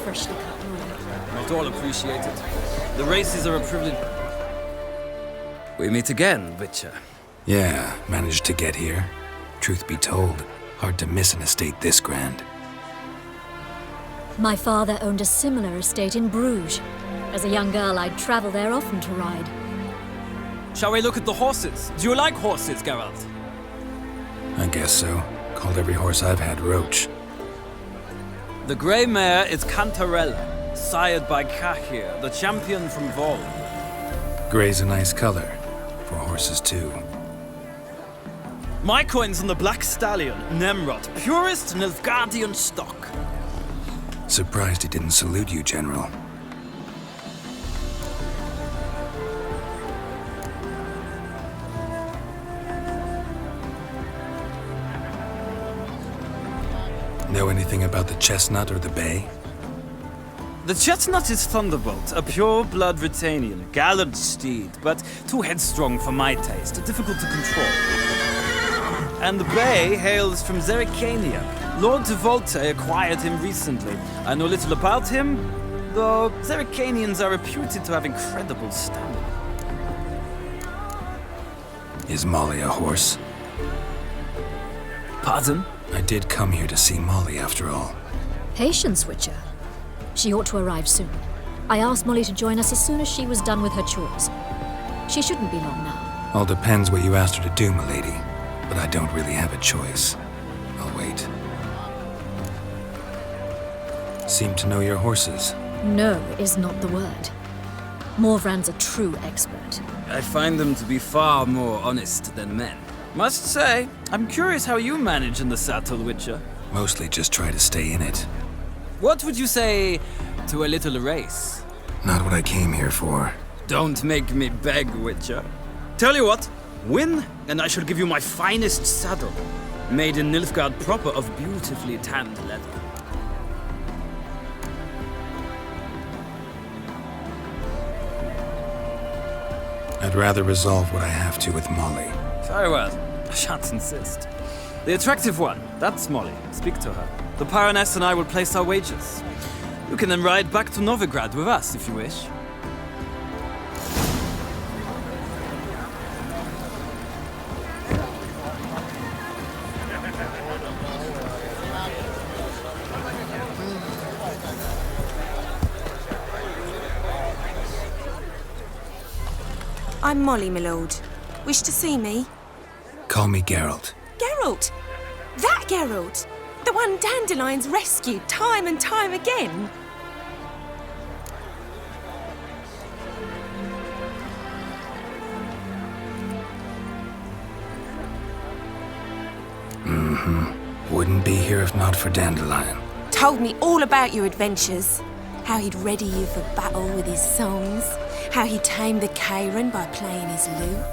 freshly cut lawn. Not all appreciate it. The races are a privilege. We meet again, Witcher. Yeah, managed to get here. Truth be told, hard to miss an estate this grand. My father owned a similar estate in Bruges. As a young girl, I'd travel there often to ride. Shall we look at the horses? Do you like horses, Geralt? I guess so. Called every horse I've had Roach. The grey mare is Cantarella, sired by Cahir, the champion from Vol. Grey's a nice color. For horses, too. My coin's on the black stallion, Nemrod, purest Nilfgaardian stock. Surprised he didn't salute you, General. Know anything about the chestnut or the bay? The chestnut is Thunderbolt, a pure-blood Britannian, gallant steed, but too headstrong for my taste, difficult to control. And the bay hails from Zerrikania. Lord de Volte acquired him recently. I know little about him, though Zerrikanians are reputed to have incredible stamina. Is Molly a horse? Pardon? I did come here to see Molly, after all. Patience, Witcher. She ought to arrive soon. I asked Molly to join us as soon as she was done with her chores. She shouldn't be long now. All depends what you asked her to do, milady. But I don't really have a choice. I'll wait. Seem to know your horses. No is not the word. Morvrand's a true expert. I find them to be far more honest than men. Must say, I'm curious how you manage in the saddle, Witcher. Mostly just try to stay in it. What would you say to a little race? Not what I came here for. Don't make me beg, Witcher. Tell you what, win, and I shall give you my finest saddle. Made in Nilfgaard proper of beautifully tanned leather. I'd rather resolve what I have to with Molly. Very well. I shan't insist. The attractive one, that's Molly. Speak to her. The Baroness and I will place our wagers. You can then ride back to Novigrad with us, if you wish. I'm Molly, my lord. Wish to see me? Call me Geralt. Geralt! That Geralt! The one Dandelion's rescued time and time again! Wouldn't be here if not for Dandelion. Told me all about your adventures. How he'd ready you for battle with his songs. How he tamed the Kairan by playing his lute.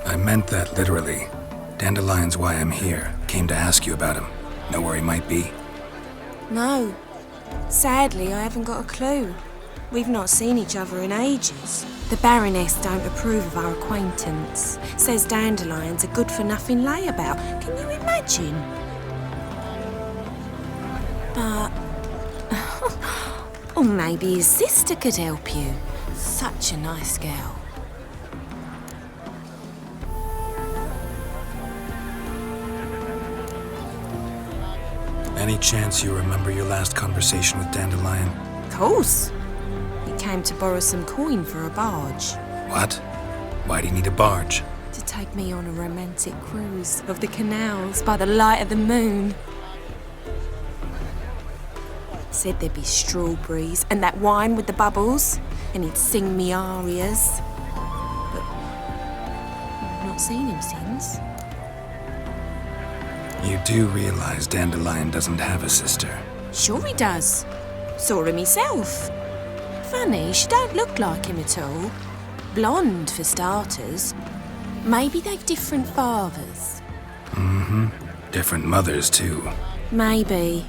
I meant that literally. Dandelion's why I'm here. Came to ask you about him. Know where he might be? No. Sadly, I haven't got a clue. We've not seen each other in ages. The Baroness don't approve of our acquaintance. Says Dandelion's a good-for-nothing layabout. Can you imagine? But... or maybe his sister could help you. Such a nice girl. Any chance you remember your last conversation with Dandelion? Of course. He came to borrow some coin for a barge. What? Why do you need a barge? To take me on a romantic cruise of the canals by the light of the moon. Said there'd be strawberries and that wine with the bubbles, and he'd sing me arias. But I've not seen him since. You do realize Dandelion doesn't have a sister. Sure he does. Saw him myself. Funny, she don't look like him at all. Blonde, for starters. Maybe they've different fathers. Different mothers, too. Maybe.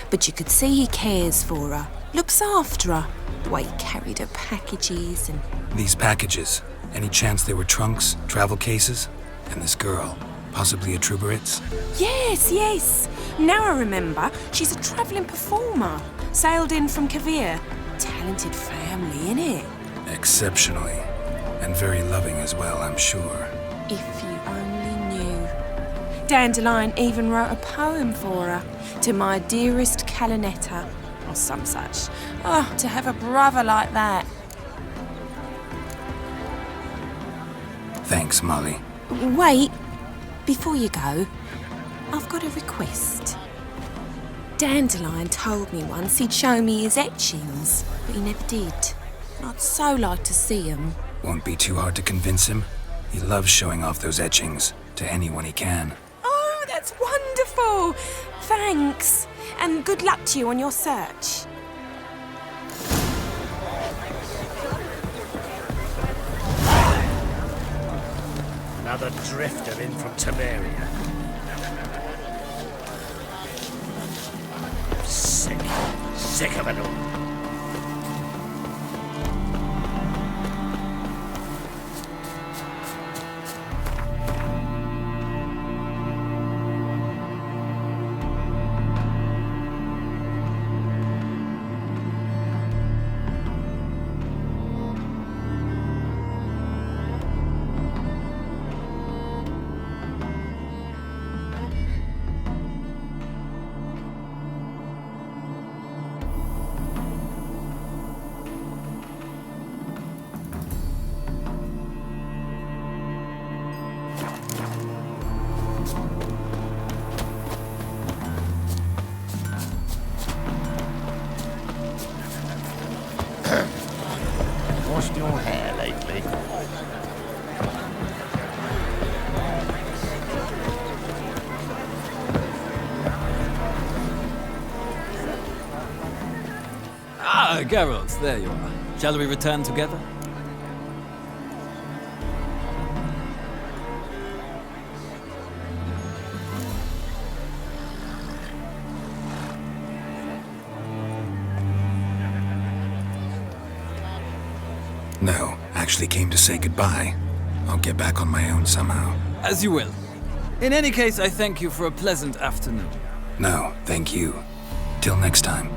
But you could see he cares for her. Looks after her. The way he carried her packages and... These packages, any chance they were trunks, travel cases? And this girl, Possibly a Troubaritz? Yes, yes. Now I remember, she's a travelling performer. Sailed in from Kavir. Talented family, innit? Exceptionally. And very loving as well, I'm sure. If you only knew. Dandelion even wrote a poem for her. To my dearest Calinetta. Or some such. Oh, to have a brother like that. Thanks, Molly. Wait. Before you go, I've got a request. Dandelion told me once he'd show me his etchings, but he never did. I'd so like to see 'em. Won't be too hard to convince him. He loves showing off those etchings to anyone he can. Oh, that's wonderful! Thanks, and good luck to you on your search. Another drifter in from Temeria. Sick of it all. Washed your hair lately? Ah, Geralt, there you are. Shall we return together? No, actually came to say goodbye. I'll get back on my own somehow. As you will. In any case, I thank you for a pleasant afternoon. No, thank you. Till next time.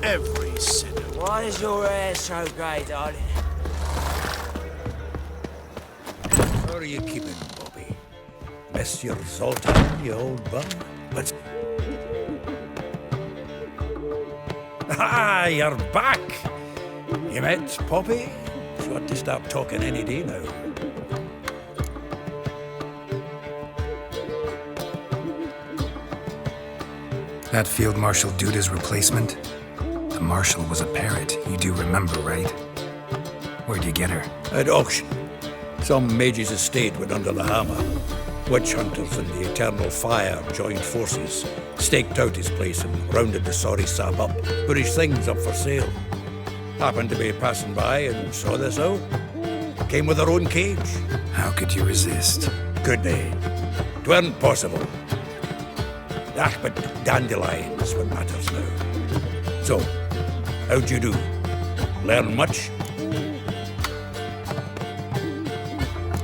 Every sinner. Why is your hair so grey, darling? How are you keeping, Bobby? Miss your Zoltan, you old bum? But... Ah, you're back! You met Poppy? She ought to start talking any day now. That Field Marshal Duda's replacement? The Marshal was a parrot, you do remember, right? Where'd you get her? At auction. Some mage's estate went under the hammer. Witch hunters and the Eternal Fire joined forces, staked out his place and rounded the sorry sap up, put his things up for sale. Happened to be passing by and saw this out. Came with her own cage. How could you resist? Could they? 'Tweren't possible. Ah, but Dandelion's what matters now. So, how'd you do? Learn much?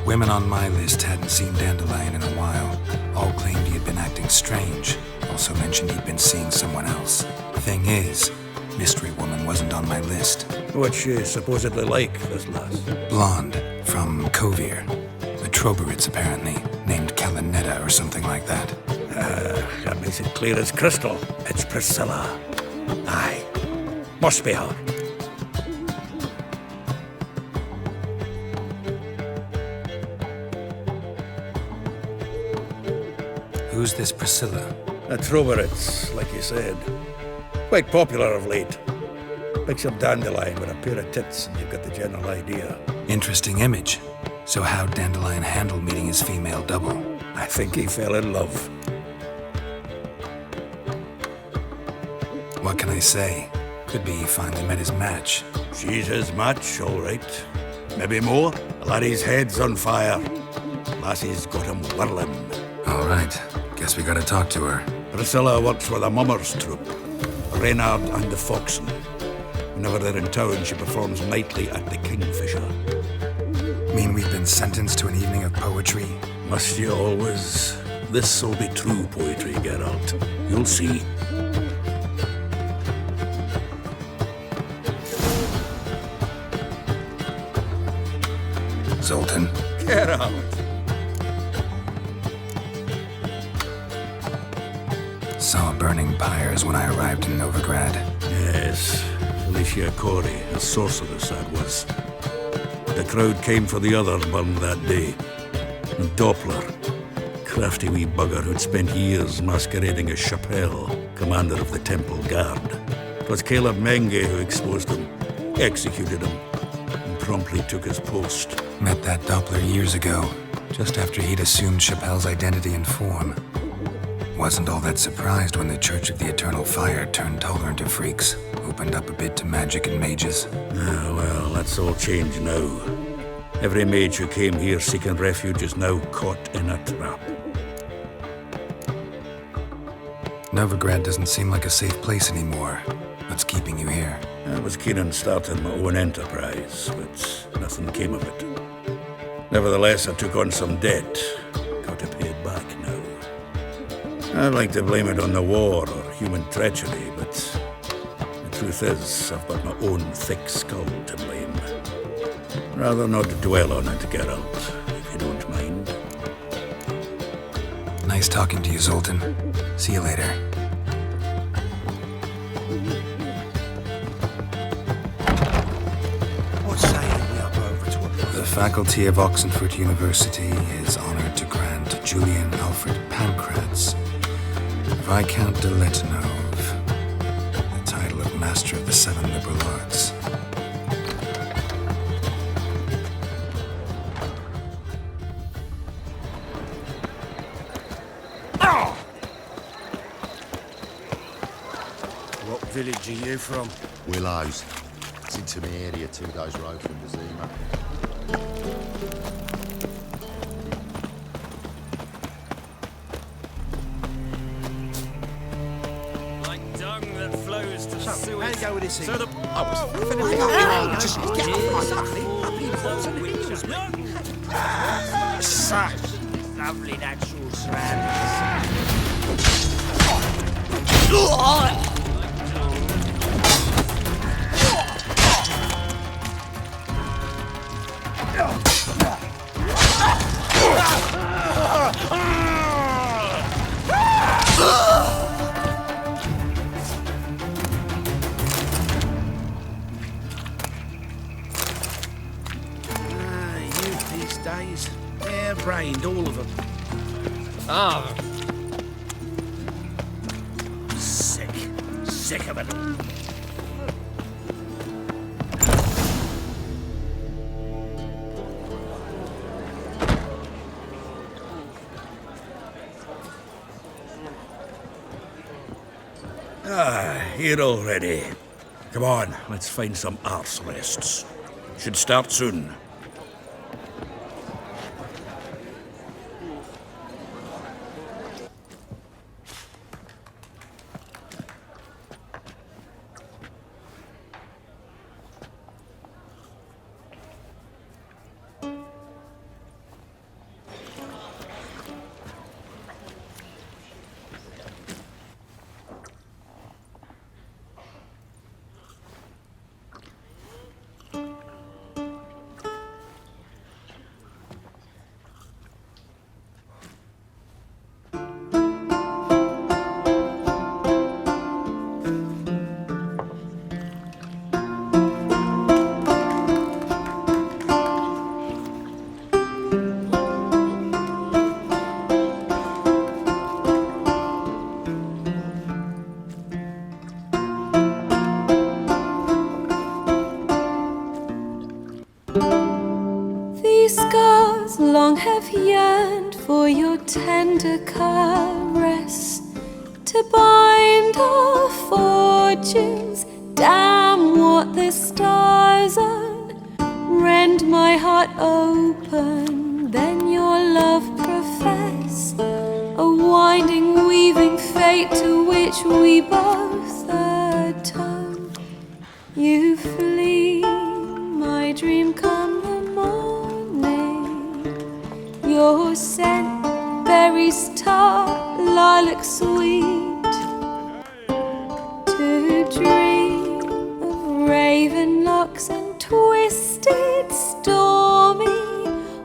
Women on my list hadn't seen Dandelion in a while. All claimed he had been acting strange. Also mentioned he'd been seeing someone else. Thing is, Mystery Woman wasn't on my list. What's she supposedly like, this lass? Blonde, from Kovir. A Trobaritz, apparently, named Calinetta or something like that. That makes it clear as crystal. It's Priscilla. Aye. Must be her. Who's this Priscilla? A Troveritz, like you said. Quite popular of late. Picture Dandelion with a pair of tits and you've got the general idea. Interesting image. So how'd Dandelion handle meeting his female double? I think he fell in love. What can I say? Could be he finally met his match. She's his match, all right. Maybe more. Laddie's head's on fire. Lassie's got him whirling. All right. Guess we gotta talk to her. Priscilla works with a mummers troupe. Reynard and the Foxen. Whenever they're in town, she performs nightly at the Kingfisher. Mean we've been sentenced to an evening of poetry? Must you always? This'll be true poetry, Geralt. You'll see. Zoltan. Geralt! Saw burning pyres when I arrived in Novigrad. Yes, Felicia Corey, a sorceress that was. The crowd came for the other burned that day. And Doppler, crafty wee bugger who'd spent years masquerading as Chappelle, commander of the Temple Guard. It was Caleb Menge who exposed him, executed him, and promptly took his post. Met that Doppler years ago, just after he'd assumed Chappelle's identity and form. Wasn't all that surprised when the Church of the Eternal Fire turned tolerant of freaks, opened up a bit to magic and mages. Ah, well, that's all changed now. Every mage who came here seeking refuge is now caught in a trap. Novigrad doesn't seem like a safe place anymore. What's keeping you here? I was keen on starting my own enterprise, but nothing came of it. Nevertheless, I took on some debt. Got to pay it back now. I'd like to blame it on the war or human treachery, but the truth is, I've got my own thick skull to blame. Rather not dwell on it, Geralt, if you don't mind. Nice talking to you, Zoltan. See you later. What say we up over to a... The faculty of Oxenford University is honored to grant Julian Alfred Pancratz, Viscount de Letonov, the title of Master of the Seven Liberal Arts. What village are you from? Willows. It's into my area, 2 days' road from Bazima. Like dung that flows to the So, sewers. how you go with this So thing? the... Just get off my Such lovely natural surroundings. Youth these days. Hair-brained, all of them. Ah, Sick. Sick of it. Here already. Come on, let's find some arse rests. Should start soon. for your tender caress, to bind our fortunes. Damn what the stars own. Rend my heart open, then your love profess. A winding, weaving fate to which we both atone. You flee, my dream come the morning. Your scent, berries tart, lilac sweet. To dream of raven locks and twisted, stormy,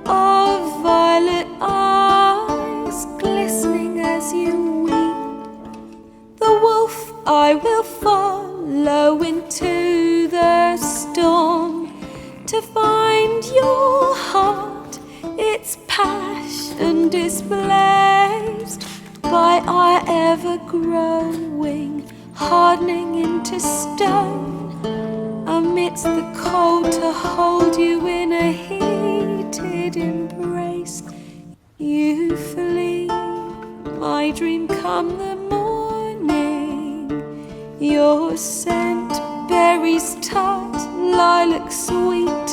of violet eyes glistening as you weep. The wolf I will follow into the storm, to find your heart, its passion displaced by our ever-growing, hardening into stone. Amidst the cold, to hold you in a heated embrace. You flee, my dream come the morning. Your scent, berries tart, lilac sweet.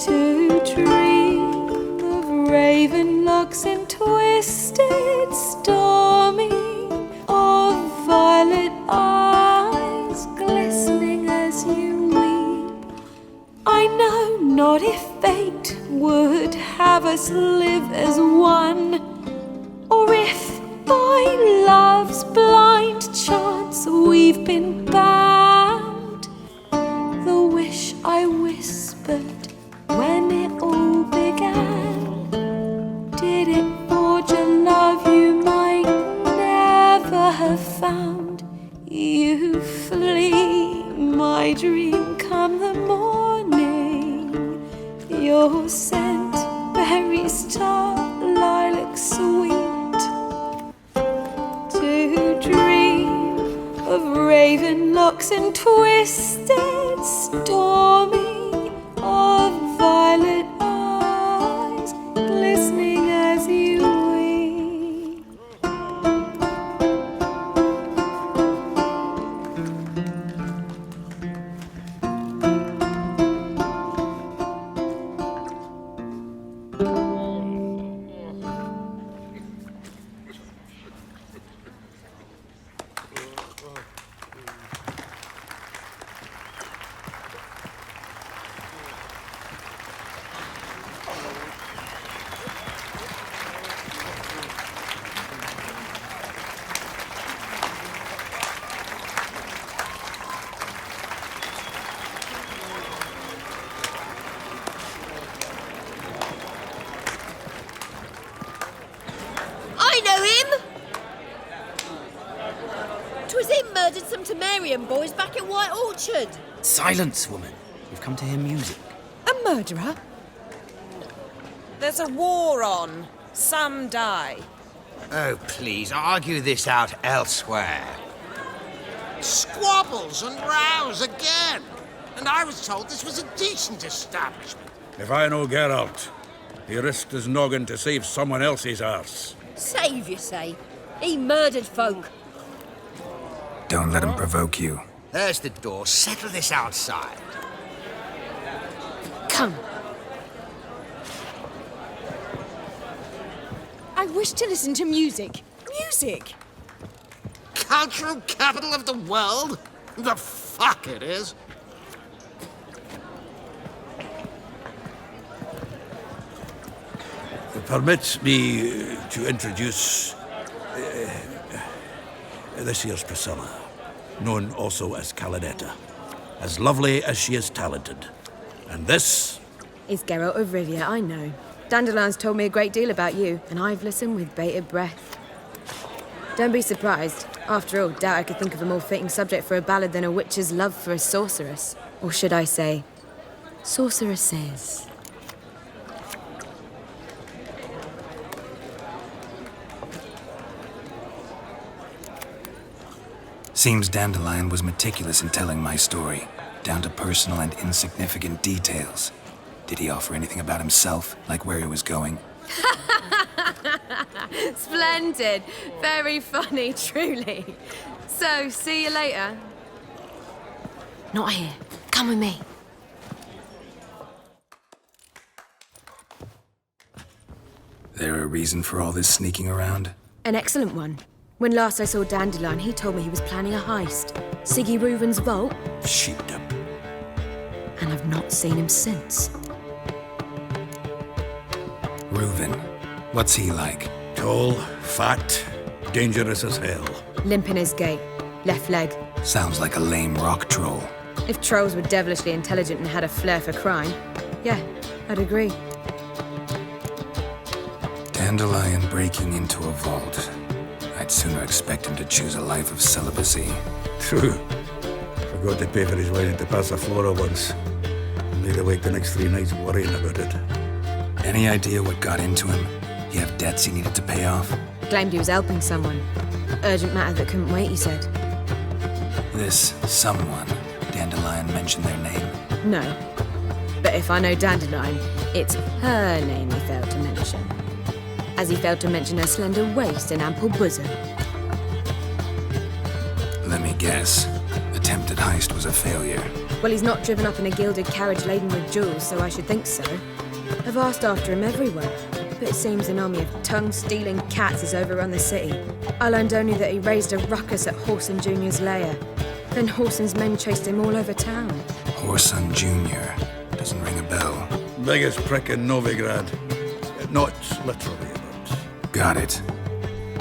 To dream of raven locks and twisted, stormy, of violet eyes glistening as you weep. I know not if fate would have us live as one, or if by love's blind chance we've been bound. The wish I whispered when it all began, did it forge a love you might never have found? You flee, my dream come the morning. Your scent, berries tart, lilac sweet. To dream of raven locks and twisted, stormy, of violet eyes glistening as you weep. I know him! 'Twas him murdered some Temerian boys back in White Orchard. Silence, woman. We've come to hear music. A murderer? There's a war on. Some die. Oh, please, argue this out elsewhere. Squabbles and rows again. And I was told this was a decent establishment. If I know Geralt, he risked his noggin to save someone else's arse. Save, you say? He murdered folk. Don't let him provoke you. There's the door. Settle this outside. Come. I wish to listen to music. Music! Cultural capital of the world? The fuck it is. Permit me to introduce this here's Priscilla, known also as Calinetta, as lovely as she is talented. And this is Geralt of Rivia, I know. Dandelion's told me a great deal about you, and I've listened with bated breath. Don't be surprised. After all, doubt I could think of a more fitting subject for a ballad than a witch's love for a sorceress. Or should I say, sorceresses. Seems Dandelion was meticulous in telling my story, down to personal and insignificant details. Did he offer anything about himself, like where he was going? Splendid. Very funny, truly. So, see you later. Not here. Come with me. There a reason for all this sneaking around? An excellent one. When last I saw Dandelion, he told me he was planning a heist. Siggy Reuven's vault. Sheepdom. And I've not seen him since. Reuven. What's he like? Tall, fat, dangerous as hell. Limp in his gait. Left leg. Sounds like a lame rock troll. If trolls were devilishly intelligent and had a flair for crime, yeah, I'd agree. Dandelion breaking into a vault. I'd sooner expect him to choose a life of celibacy. True. Forgot to pay for his wine at the Passaflora once. Laid awake the next 3 nights worrying about it. Any idea what got into him? He have debts he needed to pay off? Claimed he was helping someone. Urgent matter that couldn't wait, he said. This someone, Dandelion mentioned their name? No. But if I know Dandelion, it's her name he failed to mention. As he failed to mention her slender waist and ample bosom. Let me guess. Attempted heist was a failure. Well, he's not driven up in a gilded carriage laden with jewels, so I should think so. I've asked after him everywhere, but it seems an army of tongue-stealing cats has overrun the city. I learned only that he raised a ruckus at Whoreson Jr.'s lair. Then Whoreson's men chased him all over town. Whoreson Jr. Doesn't ring a bell. Biggest prick in Novigrad. Not literally, but... Got it.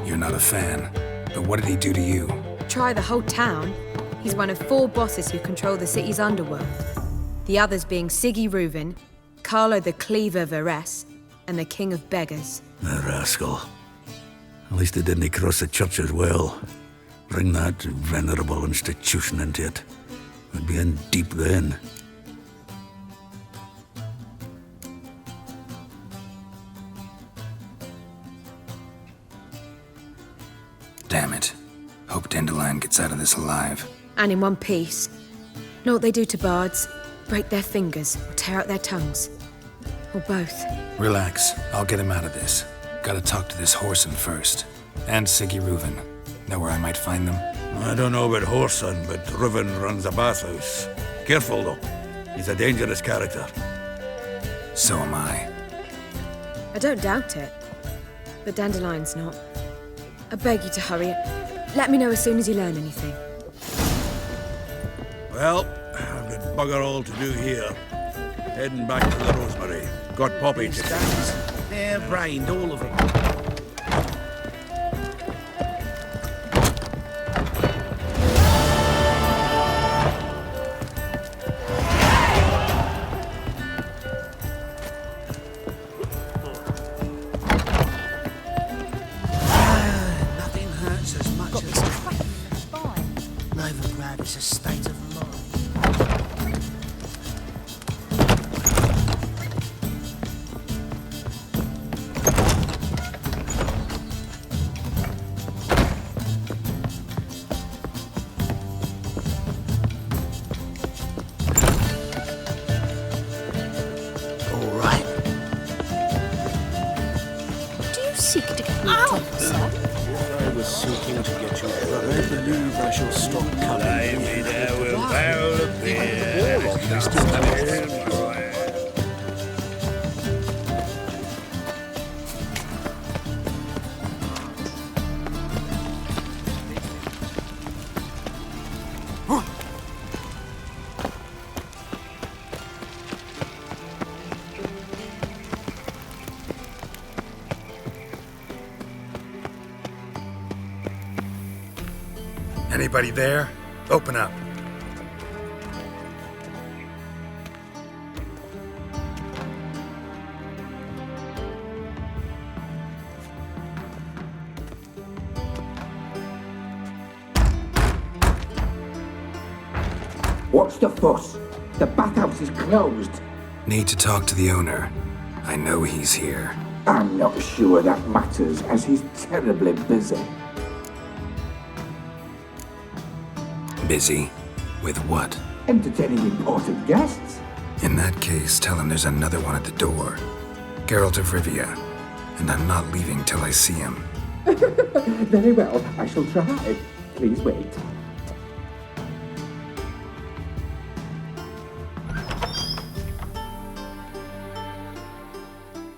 You're not a fan. But what did he do to you? Try the whole town. He's one of 4 bosses who control the city's underworld. The others being Siggy Reuven, Carlo the Cleaver Varese, and the King of Beggars. The rascal. At least he didn't cross the church as well. Bring that venerable institution into it. We'd be in deep then. Damn it. Hope Dandelion gets out of this alive. And in one piece. Know what they do to bards? Break their fingers or tear out their tongues. Or both. Relax. I'll get him out of this. Gotta talk to this Whoreson first. And Siggy Reuven. Know where I might find them? I don't know about Whoreson, but Reuven runs a bathhouse. Careful, though. He's a dangerous character. So am I. I don't doubt it. But Dandelion's not. I beg you to hurry. Let me know as soon as you learn anything. Well, I've got bugger all to do here. Heading back to the Rosemary. Got Poppy to fix. They're brained, all of them. Nothing hurts as much as Novigrad is a state of mind. Seek to get me drunk, sir. I was seeking to get you drunk. I believe I shall stop coming here. There will barrel of beer. We still have it. Anybody there? Open up. What's the fuss? The bathhouse is closed. Need to talk to the owner. I know he's here. I'm not sure that matters, as he's terribly busy. Busy? With what? Entertaining important guests. In that case, tell him there's another one at the door. Geralt of Rivia. and I'm not leaving till I see him. Very well, I shall try. Please wait.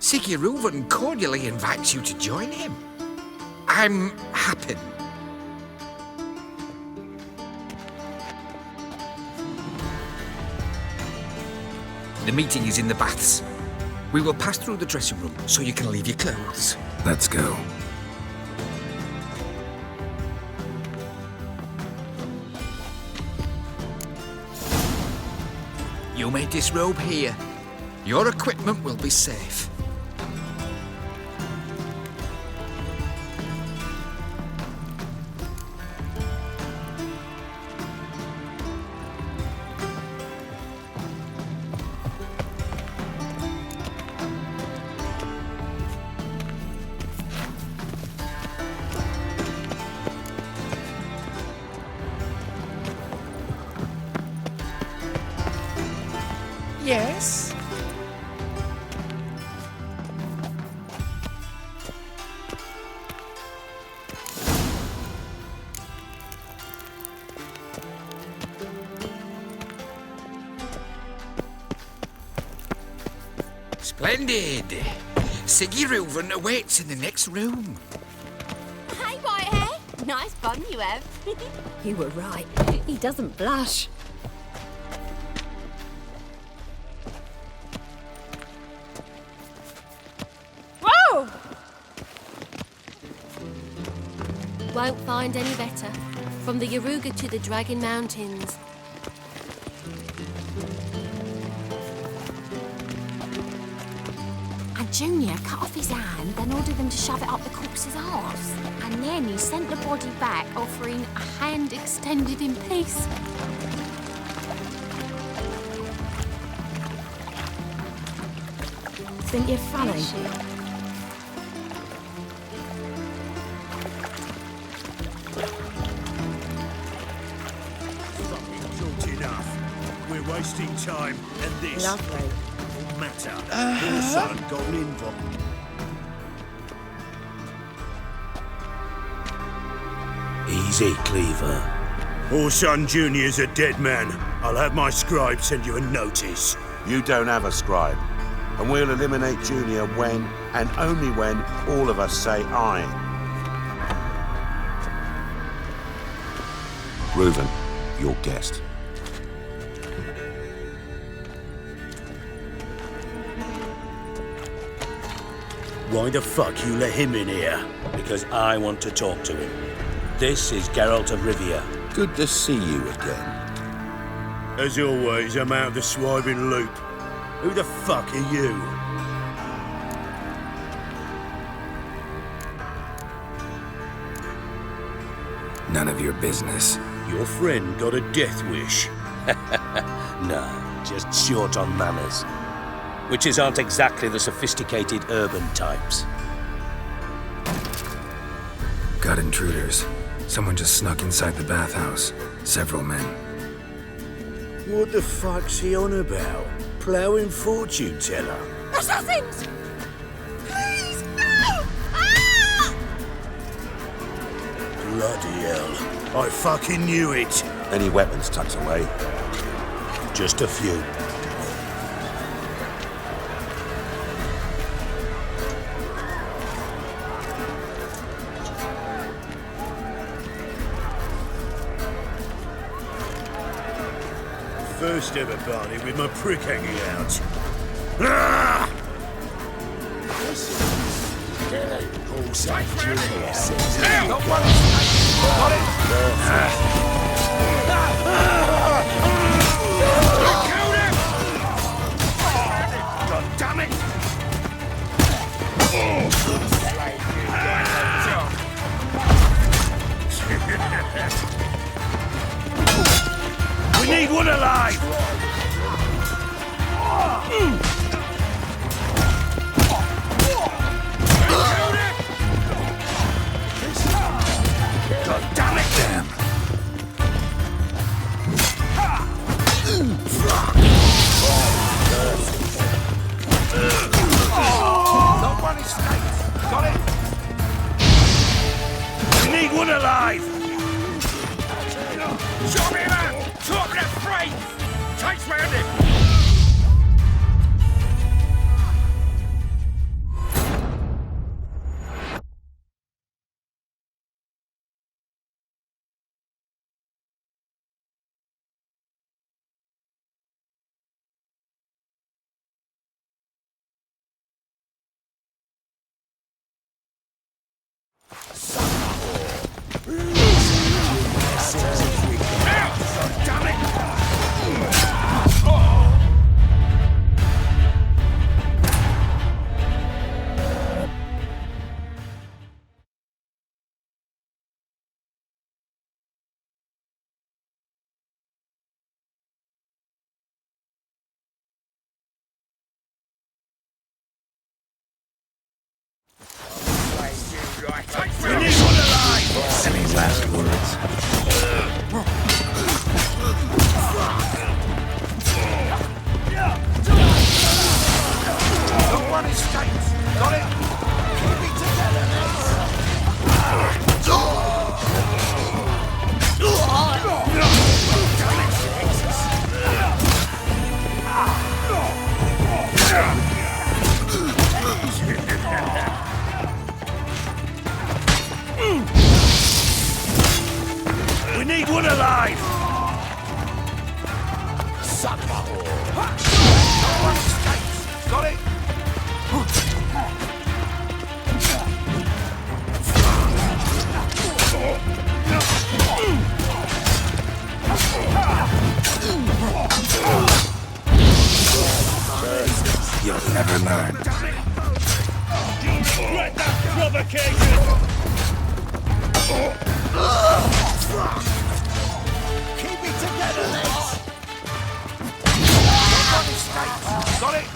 Siguruvin cordially invites you to join him. I'm happy. The meeting is in the baths. We will pass through the dressing room so you can leave your clothes. Let's go. You may disrobe here. Your equipment will be safe. Yes? Splendid! Siguruvin awaits in the next room. Hey, Whitehair. Nice bun you have. You were right. He doesn't blush. Whoa! Won't find any better. From the Yaruga to the Dragon Mountains. And Junior cut off his hand, then ordered them to shove it up the corpse's arse. And then he sent the body back, offering a hand extended in peace. Think you're funny? Not enough. We're wasting time, and this Lovely. will matter. Your son got an invite. Easy, Cleaver. Orson Jr.'s a dead man. I'll have my scribe send you a notice. You don't have a scribe. And we'll eliminate Junior when, and only when, all of us say aye. Reuven, your guest. Why the fuck you let him in here? Because I want to talk to him. This is Geralt of Rivia. Good to see you again. As always, I'm out of the swiving loop. Who the fuck are you? None of your business. Your friend got a death wish. No, just short on manners. Witches aren't exactly the sophisticated urban types. Got intruders. Someone just snuck inside the bathhouse. Several men. What the fuck's he on about? Ploughing fortune teller? Assassins! Please, no! Ah! Bloody hell. I fucking knew it. Any weapons tucked away? Just a few. First ever party with my prick hanging out. Ah! All safe Junior says. God damn it! We need one alive! God damn it! Damn. No one escapes! Show me that! Top left frame! Takes round him! Any last words? No one escapes! Got it? Keep it together, We need one alive! Suck my whore! No one escapes! Got it? You'll never learn. Right, that provocation! Keep it together, lads! No one escapes! Got it?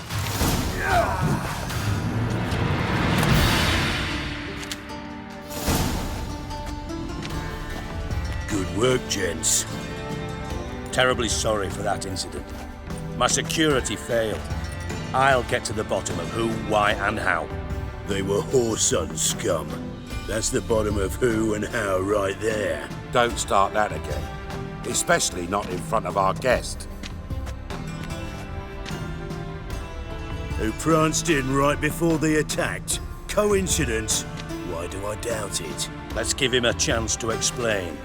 Good work, gents. Terribly sorry for that incident. My security failed. I'll get to the bottom of who, why, and how. They were whoreson scum. That's the bottom of who and how right there. Don't start that again. Especially not in front of our guest. Who pranced in right before they attacked. Coincidence? Why do I doubt it? Let's give him a chance to explain.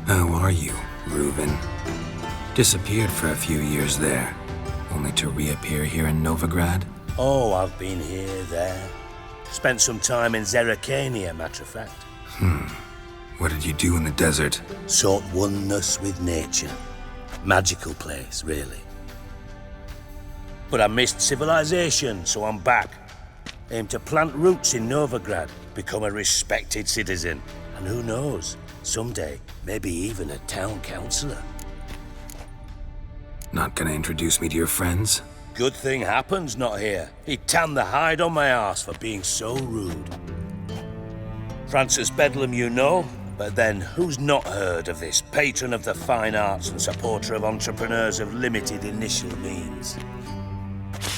How are you, Reuben? Disappeared for a few years there, only to reappear here in Novigrad? Oh, I've been here, there. Spent some time in Zerrikania, matter of fact. What did you do in the desert? Sought oneness with nature. Magical place, really. But I missed civilization, so I'm back. Aim to plant roots in Novigrad, become a respected citizen. And who knows, someday, maybe even a town councillor. Not gonna introduce me to your friends? Good thing Happen's not here. He tanned the hide on my arse for being so rude. Francis Bedlam you know, but then who's not heard of this patron of the fine arts and supporter of entrepreneurs of limited initial means?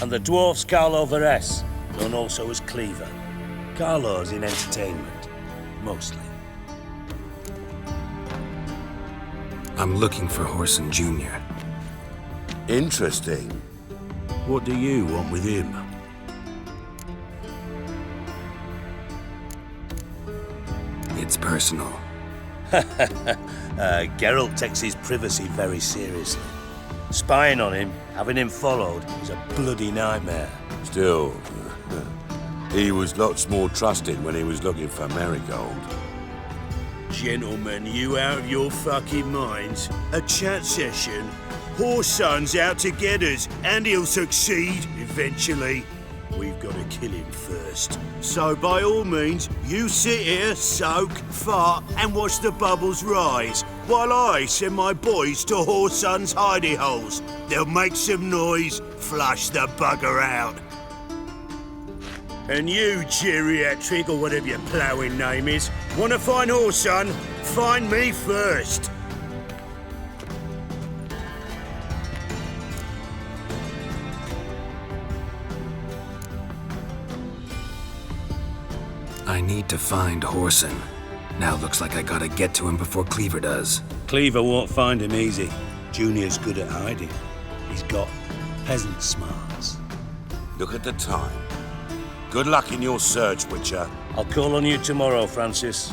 And the dwarf's Carlo Veres, known also as Cleaver. Carlo's in entertainment, mostly. I'm looking for Horson Jr. Interesting. What do you want with him? It's personal. Geralt takes his privacy very seriously. Spying on him, having him followed, is a bloody nightmare. Still, he was lots more trusted when he was looking for Marigold. Gentlemen, you out of your fucking minds? A chat session? Whoreson's out to get us, and he'll succeed, eventually. We've got to kill him first. So by all means, you sit here, soak, fart, and watch the bubbles rise, while I send my boys to Whoreson's hidey holes. They'll make some noise, flush the bugger out. And you, geriatric, or whatever your ploughing name is, want to find Whoreson? Find me first. I need to find Whoreson. Now looks like I gotta get to him before Cleaver does. Cleaver won't find him easy. Junior's good at hiding. He's got peasant smarts. Look at the time. Good luck in your search, Witcher. I'll call on you tomorrow, Francis.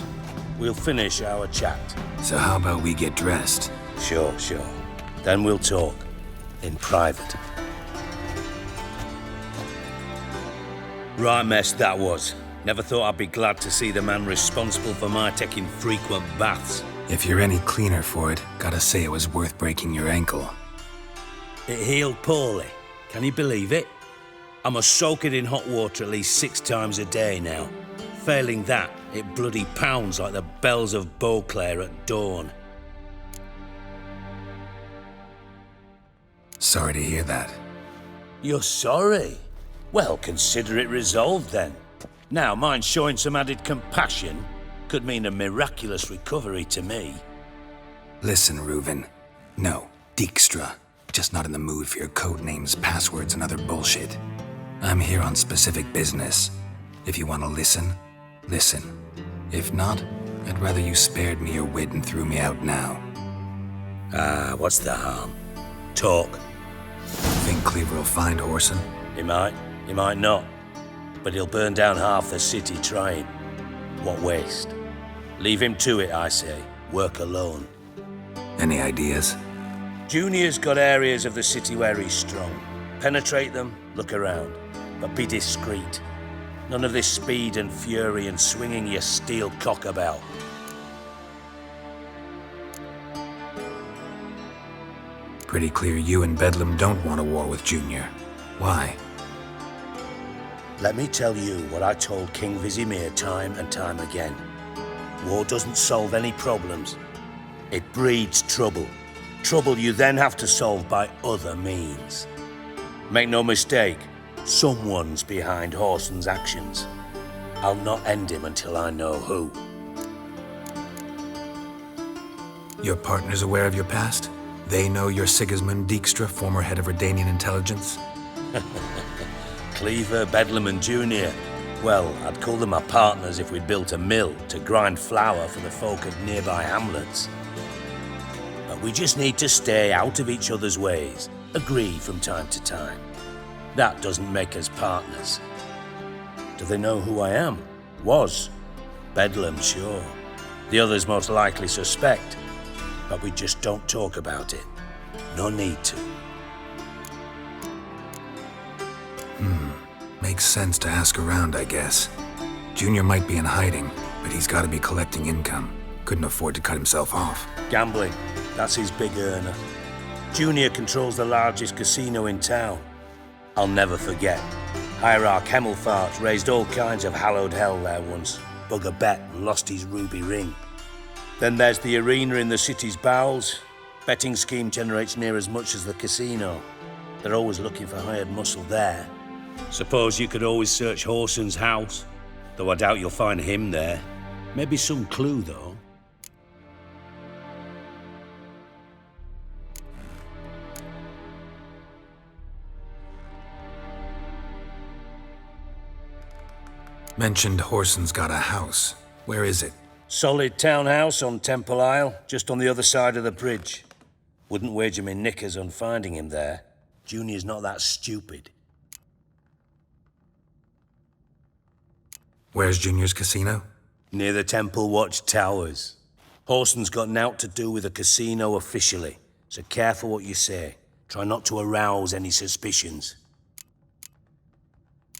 We'll finish our chat. So how about we get dressed? Sure. Then we'll talk. In private. Right mess that was. Never thought I'd be glad to see the man responsible for my taking frequent baths. If you're any cleaner for it, gotta say it was worth breaking your ankle. It healed poorly. Can you believe it? I must soak it in hot water at least 6 times a day now. Failing that, it bloody pounds like the bells of Beauclair at dawn. Sorry to hear that. You're sorry? Well, consider it resolved then. Now, mind showing some added compassion could mean a miraculous recovery to me. Listen, Reuven. No, Dijkstra. Just not in the mood for your code names, passwords, and other bullshit. I'm here on specific business. If you want to listen, listen. If not, I'd rather you spared me your wit and threw me out now. What's the harm? Talk. Think Cleaver will find Whoreson? He might not. But he'll burn down half the city trying. What waste? Leave him to it, I say. Work alone. Any ideas? Junior's got areas of the city where he's strong. Penetrate them, look around. But be discreet. None of this speed and fury and swinging your steel cock about. Pretty clear you and Bedlam don't want a war with Junior. Why? Let me tell you what I told King Vizimir time and time again. War doesn't solve any problems. It breeds trouble. Trouble you then have to solve by other means. Make no mistake, someone's behind Whoreson's actions. I'll not end him until I know who. Your partner's aware of your past? They know you're Sigismund Dijkstra, former head of Redanian intelligence? Cleaver, Bedlam and Junior. Well, I'd call them my partners if we'd built a mill to grind flour for the folk of nearby hamlets. But we just need to stay out of each other's ways, agree from time to time. That doesn't make us partners. Do they know who I am? Was. Bedlam, sure. The others most likely suspect. But we just don't talk about it. No need to. Makes sense to ask around, I guess. Junior might be in hiding, but he's got to be collecting income. Couldn't afford to cut himself off. Gambling. That's his big earner. Junior controls the largest casino in town. I'll never forget. Hierarch Hemmelfart raised all kinds of hallowed hell there once. Bug a bet and lost his ruby ring. Then there's the arena in the city's bowels. Betting scheme generates near as much as the casino. They're always looking for hired muscle there. Suppose you could always search Whoreson's house, though I doubt you'll find him there. Maybe some clue, though. Mentioned Whoreson's got a house. Where is it? Solid townhouse on Temple Isle, just on the other side of the bridge. Wouldn't wager me knickers on finding him there. Junior's not that stupid. Where's Junior's casino? Near the Temple Watch Towers. Whoreson's got nought to do with the casino officially, so careful what you say. Try not to arouse any suspicions.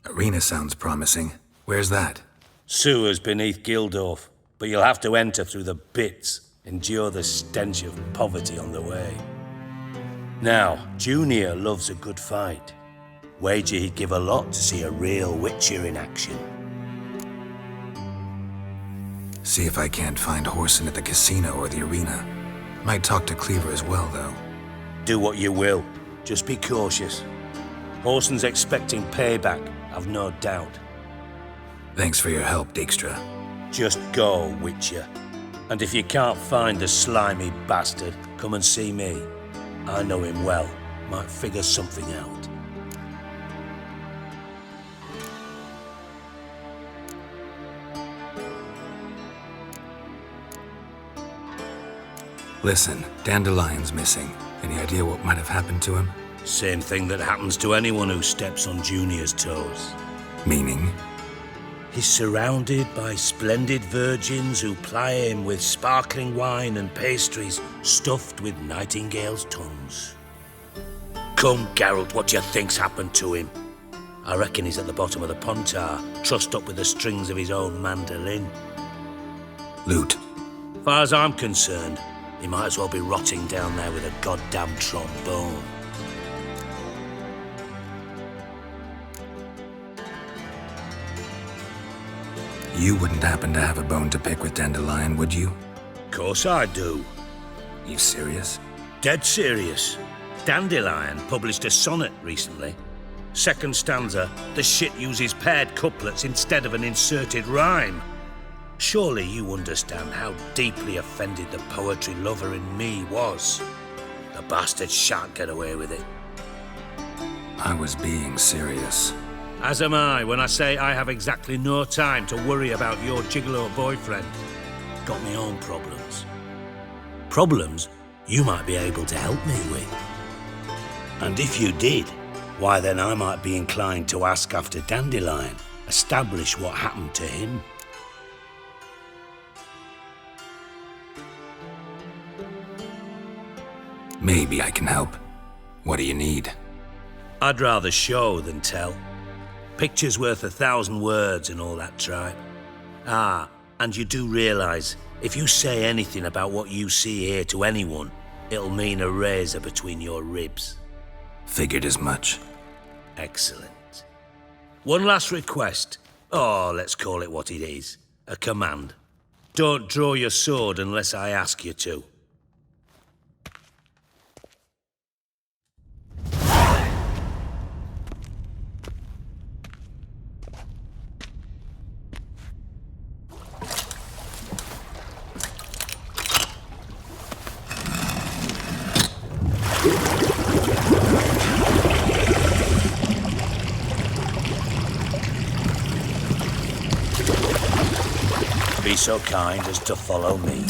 Arena sounds promising. Where's that? Sewers beneath Gildorf, but you'll have to enter through the pits, endure the stench of poverty on the way. Now, Junior loves a good fight. Wager he'd give a lot to see a real Witcher in action. See if I can't find Whoreson at the casino or the arena. Might talk to Cleaver as well, though. Do what you will. Just be cautious. Whoreson's expecting payback, I've no doubt. Thanks for your help, Dijkstra. Just go, Witcher. And if you can't find the slimy bastard, come and see me. I know him well. Might figure something out. Listen, Dandelion's missing. Any idea what might have happened to him? Same thing that happens to anyone who steps on Junior's toes. Meaning? He's surrounded by splendid virgins who ply him with sparkling wine and pastries stuffed with nightingales' tongues. Come, Geralt, what do you think's happened to him? I reckon he's at the bottom of the pontar, trussed up with the strings of his own mandolin. Loot. Far as I'm concerned, he might as well be rotting down there with a goddamn trombone. You wouldn't happen to have a bone to pick with Dandelion, would you? Course I do. You serious? Dead serious. Dandelion published a sonnet recently. Second stanza, the shit uses paired couplets instead of an inserted rhyme. Surely you understand how deeply offended the poetry lover in me was. The bastard shan't get away with it. I was being serious. As am I when I say I have exactly no time to worry about your gigolo boyfriend. Got my own problems. Problems you might be able to help me with. And if you did, why then I might be inclined to ask after Dandelion, establish what happened to him. Maybe I can help. What do you need? I'd rather show than tell. Picture's worth 1,000 words and all that tripe. Ah, and you do realise, if you say anything about what you see here to anyone, it'll mean a razor between your ribs. Figured as much. Excellent. One last request. Oh, let's call it what it is. A command. Don't draw your sword unless I ask you to. Be so kind as to follow me.